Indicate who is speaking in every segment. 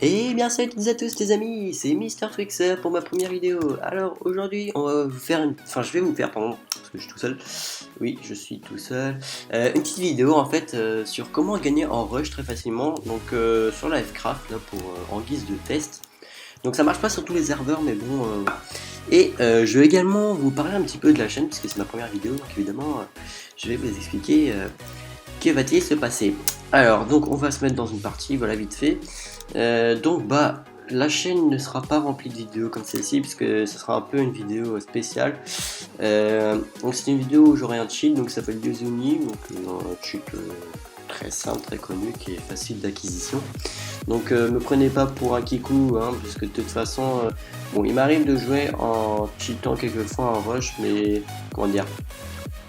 Speaker 1: Et bien salut à toutes et à tous les amis, c'est Mister Twixer pour ma première vidéo. Alors aujourd'hui on va vous faire je vais vous faire, pardon, parce que je suis tout seul. Oui, je suis tout seul. Une petite vidéo en fait sur comment gagner en rush très facilement. Donc sur la Fcraft là pour en guise de test. Donc ça marche pas sur tous les serveurs mais bon. Et je vais également vous parler un petit peu de la chaîne puisque c'est ma première vidéo. Donc évidemment je vais vous expliquer que va-t-il se passer. Alors donc on va se mettre dans une partie, voilà vite fait. Donc la chaîne ne sera pas remplie de vidéos comme celle-ci puisque ce sera un peu une vidéo spéciale. Donc c'est une vidéo où j'aurai un cheat, donc ça s'appelle Yozuni, donc un cheat très simple, très connu, qui est facile d'acquisition. Donc me prenez pas pour un kikou, hein, parce que de toute façon, bon, il m'arrive de jouer en cheatant quelquefois en rush, mais comment dire,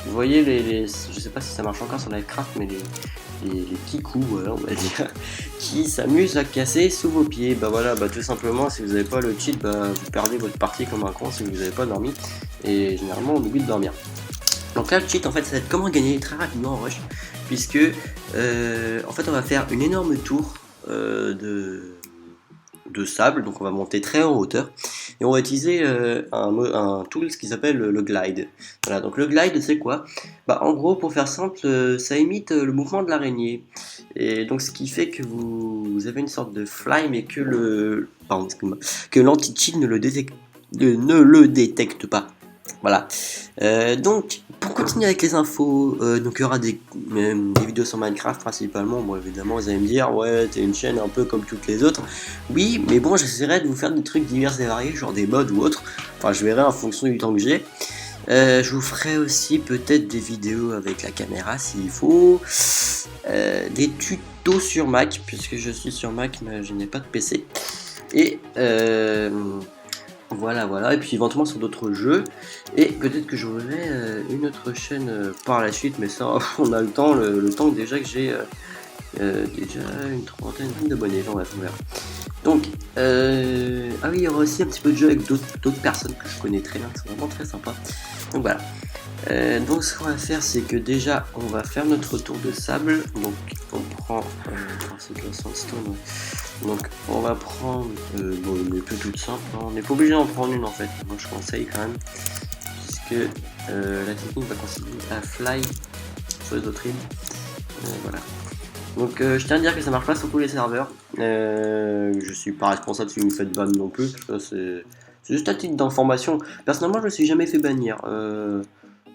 Speaker 1: vous voyez je sais pas si ça marche encore sur la Craft, mais les kikous, voilà, on va dire, qui s'amusent à casser sous vos pieds. Bah voilà, tout simplement, si vous n'avez pas le cheat, vous perdez votre partie comme un con si vous n'avez pas dormi, et généralement on oublie de dormir. Donc là, le cheat, en fait, ça va être comment gagner très rapidement en rush, puisque en fait on va faire une énorme tour de sable, donc on va monter très en hauteur et on va utiliser un tool qui s'appelle le glide. Voilà, donc le glide c'est quoi? En gros, pour faire simple, ça imite le mouvement de l'araignée, et donc ce qui fait que vous avez une sorte de fly, mais que que l'anti-cheat ne le détecte pas. Voilà. Donc, pour continuer avec les infos, donc il y aura des vidéos sur Minecraft principalement. Bon, évidemment, vous allez me dire, ouais, t'es une chaîne un peu comme toutes les autres. Oui, mais bon, j'essaierai de vous faire des trucs divers et variés, genre des mods ou autres. Enfin, je verrai en fonction du temps que j'ai. Je vous ferai aussi peut-être des vidéos avec la caméra s'il faut. Des tutos sur Mac, puisque je suis sur Mac, mais je n'ai pas de PC. Et voilà, et puis éventuellement sur d'autres jeux, et peut-être que j'aurai une autre chaîne par la suite, mais ça on a le temps, le temps déjà que j'ai déjà une trentaine d'abonnés, genre bref, on verra. Donc, ah oui, il y aura aussi un petit peu de jeu avec d'autres personnes que je connais très bien, c'est vraiment très sympa. Donc voilà. Donc ce qu'on va faire, c'est que déjà on va faire notre tour de sable. Donc on prend c'est de la sandstone, ouais. Donc on va prendre bon, une épée toute simple, hein. On n'est pas obligé d'en prendre une en fait, moi je conseille quand même, puisque la technique va consister à fly sur les autres îles. Voilà. Donc je tiens à dire que ça marche pas sur tous les serveurs. Je suis pas responsable si vous faites ban non plus, c'est juste à titre d'information. Personnellement je me suis jamais fait bannir.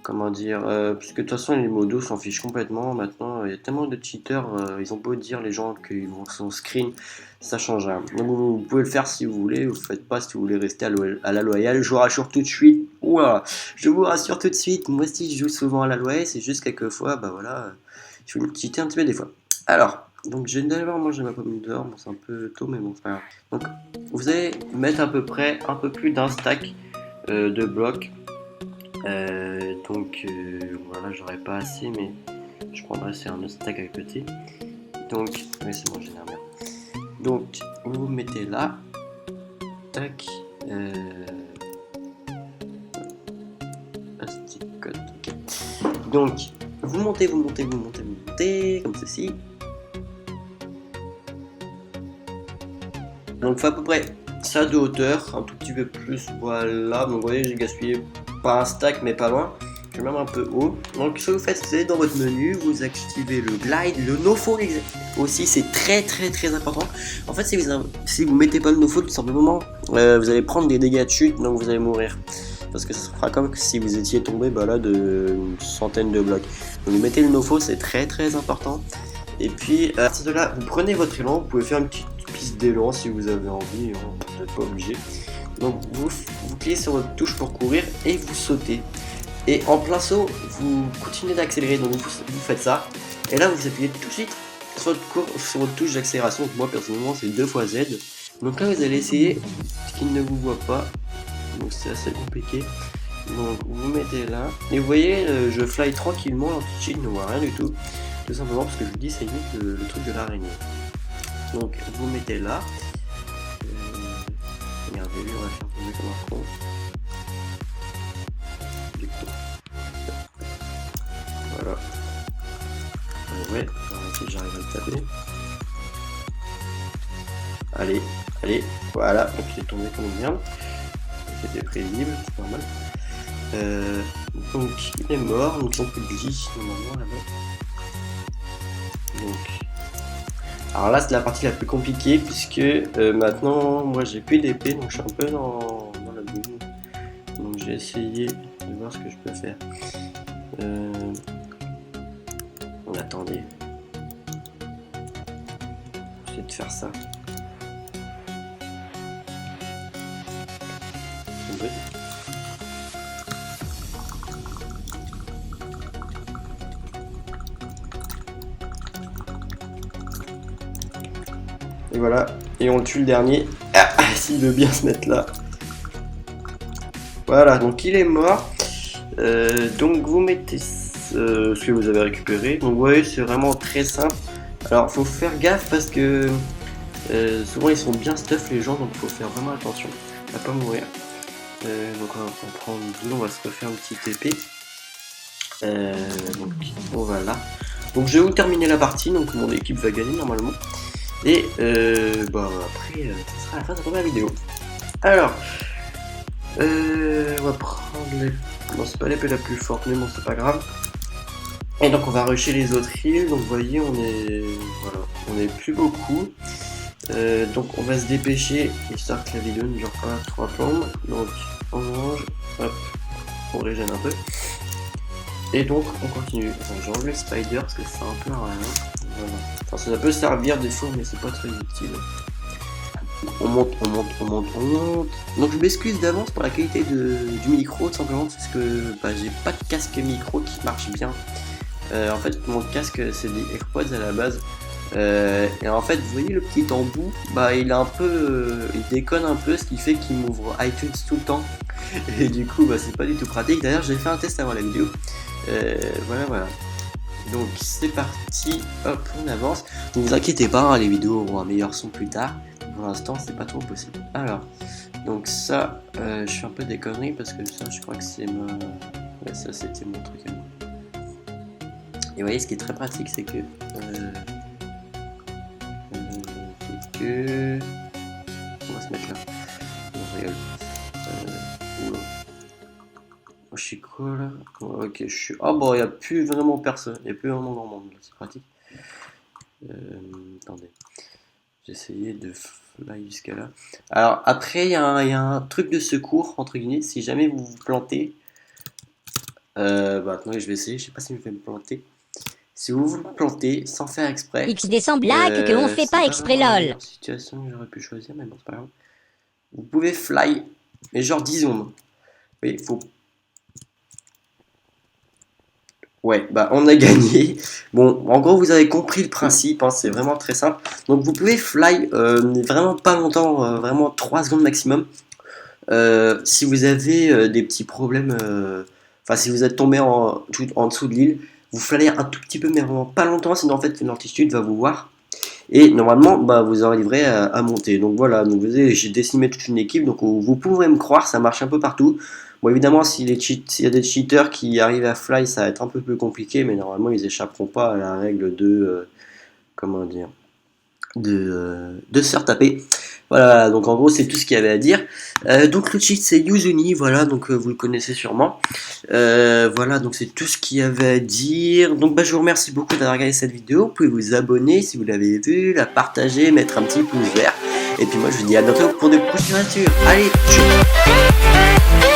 Speaker 1: Comment dire, puisque de toute façon les modos s'en fichent complètement maintenant, il y a tellement de cheaters, ils ont beau dire les gens qu'ils vont sur screen, ça change rien. Donc vous pouvez le faire si vous voulez, vous faites pas si vous voulez rester à la loyale, je vous rassure tout de suite, ouah, je vous rassure tout de suite, moi aussi je joue souvent à la loyale, c'est juste quelquefois, voilà, je vais me cheater un petit peu des fois. Alors, donc j'ai d'abord mangé ma pomme d'or, bon c'est un peu tôt mais bon c'est pas grave. Donc vous allez mettre à peu près un peu plus d'un stack de blocs. Voilà, j'aurais pas assez, mais je prendrai un autre stack à côté. Donc, oui, c'est bon, j'ai bien. Donc, vous mettez là, tac, asticote, ok. Donc, vous montez, comme ceci. Donc, fait à peu près ça de hauteur, un tout petit peu plus, voilà. Donc, vous voyez, j'ai gaspillé pas un stack, mais pas loin. Je vais même un peu haut. Donc ce que vous faites, c'est dans votre menu, vous activez le glide, le no-fall aussi, c'est très important. En fait, si vous mettez pas le no-fall, tout simplement, vous allez prendre des dégâts de chute, donc vous allez mourir. Parce que ça se fera comme si vous étiez tombé là de centaines de blocs. Donc vous mettez le no-fall, c'est très important. Et puis à partir de là, vous prenez votre élan, vous pouvez faire une petite piste d'élan si vous avez envie, hein, vous n'êtes pas obligé. Donc vous cliquez sur votre touche pour courir et vous sautez. Et en plein saut, vous continuez d'accélérer, donc vous faites ça. Et là, vous appuyez tout de suite sur votre touche d'accélération. Moi, personnellement, c'est 2 fois Z. Donc là, vous allez essayer qu'il ne vous voit pas. Donc c'est assez compliqué. Donc vous mettez là. Et vous voyez, je fly tranquillement, l'anti-cheat ne voit rien du tout. Tout simplement parce que je vous dis, ça imite le truc de l'araignée. Donc vous mettez là. Regardez, lui, on va faire tomber comme un con. Voilà. Ouais, si j'arrive à le taper. allez, allez, voilà, donc il est tombé comme une merde. C'était prévisible, c'est normal. Donc il est mort, donc on peut le glitch normalement là-bas. Donc, alors là c'est la partie la plus compliquée puisque maintenant moi j'ai plus d'épée, donc je suis un peu dans la boue. Donc j'ai essayé de voir ce que je peux faire. Attendez, j'essaie de faire ça. Et voilà, et on tue le dernier. Ah, s'il veut bien se mettre là. Voilà, donc il est mort. Donc vous mettez ce que vous avez récupéré. Donc vous voyez, c'est vraiment très simple. Alors faut faire gaffe parce que souvent ils sont bien stuff les gens, donc faut faire vraiment attention à pas mourir. Donc on va prendre deux, on va se refaire une petite épée. Donc voilà. Donc je vais vous terminer la partie, donc mon équipe va gagner normalement. Et après, ça sera la fin de la première vidéo. Alors, on va prendre les... Bon, c'est pas l'épée la plus forte, mais bon, c'est pas grave. Et donc on va rusher les autres îles. Donc vous voyez, on est... Voilà, on est plus beaucoup. Donc on va se dépêcher, histoire que la vidéo ne dure pas 3 plombes. Donc on mange, hop, on régène un peu. Et donc on continue. Enfin, j'enlève le spider parce que c'est un peu rien. Voilà. Enfin, ça peut servir des fois, mais c'est pas très utile. On monte, on monte, on monte, on monte. Donc je m'excuse d'avance pour la qualité du micro, tout simplement parce que j'ai pas de casque micro qui marche bien. En fait, mon casque c'est des AirPods à la base. Et en fait, vous voyez le petit embout, il est un peu, il déconne un peu, ce qui fait qu'il m'ouvre iTunes tout le temps. Et du coup, c'est pas du tout pratique. D'ailleurs, j'ai fait un test avant la vidéo. Voilà. Donc c'est parti, hop, on avance. Ne vous inquiétez pas, les vidéos auront un meilleur son plus tard. Pour l'instant, c'est pas trop possible. Alors, donc ça, je fais un peu des conneries parce que ça, je crois que c'est ma... Ouais, ça, c'était mon truc à moi. Et vous voyez, ce qui est très pratique, c'est que... On va se mettre là. On rigole. Je suis quoi là? Ok, je suis... Ah bon, il n'y a plus vraiment personne. Il n'y a plus vraiment grand monde. C'est pratique. Attendez. J'ai essayé de fly jusqu'à là. Alors après, il y a un truc de secours, entre guillemets. Si jamais vous vous plantez... attendez, je vais essayer. Je sais pas si je vais me planter. Si vous vous plantez sans faire exprès...
Speaker 2: X descend blague que on fait pas exprès lol.
Speaker 1: Situation que j'aurais pu choisir, mais bon, c'est pas grave. Vous pouvez fly, mais genre 10 secondes. Oui, il faut... Ouais, on a gagné. Bon, en gros, vous avez compris le principe, hein, c'est vraiment très simple. Donc, vous pouvez fly vraiment pas longtemps, vraiment 3 secondes maximum. Si vous avez des petits problèmes, si vous êtes tombé en dessous de l'île, vous flyez un tout petit peu, mais vraiment pas longtemps, sinon en fait l'altitude va vous voir. Et normalement, vous arriverez à monter. Donc voilà, donc j'ai décimé toute une équipe, donc vous pouvez me croire, ça marche un peu partout. Bon, évidemment, s'il y a des cheaters qui arrivent à fly, ça va être un peu plus compliqué, mais normalement, ils échapperont pas à la règle de... comment dire, de se faire taper. Voilà, donc en gros, c'est tout ce qu'il y avait à dire. Donc le cheat, c'est Yuzuni, voilà, donc vous le connaissez sûrement. Voilà, donc c'est tout ce qu'il y avait à dire. Donc je vous remercie beaucoup d'avoir regardé cette vidéo. Vous pouvez vous abonner si vous l'avez vu, la partager, mettre un petit pouce vert. Et puis moi, je vous dis à bientôt pour de prochaines aventures. Allez, ciao.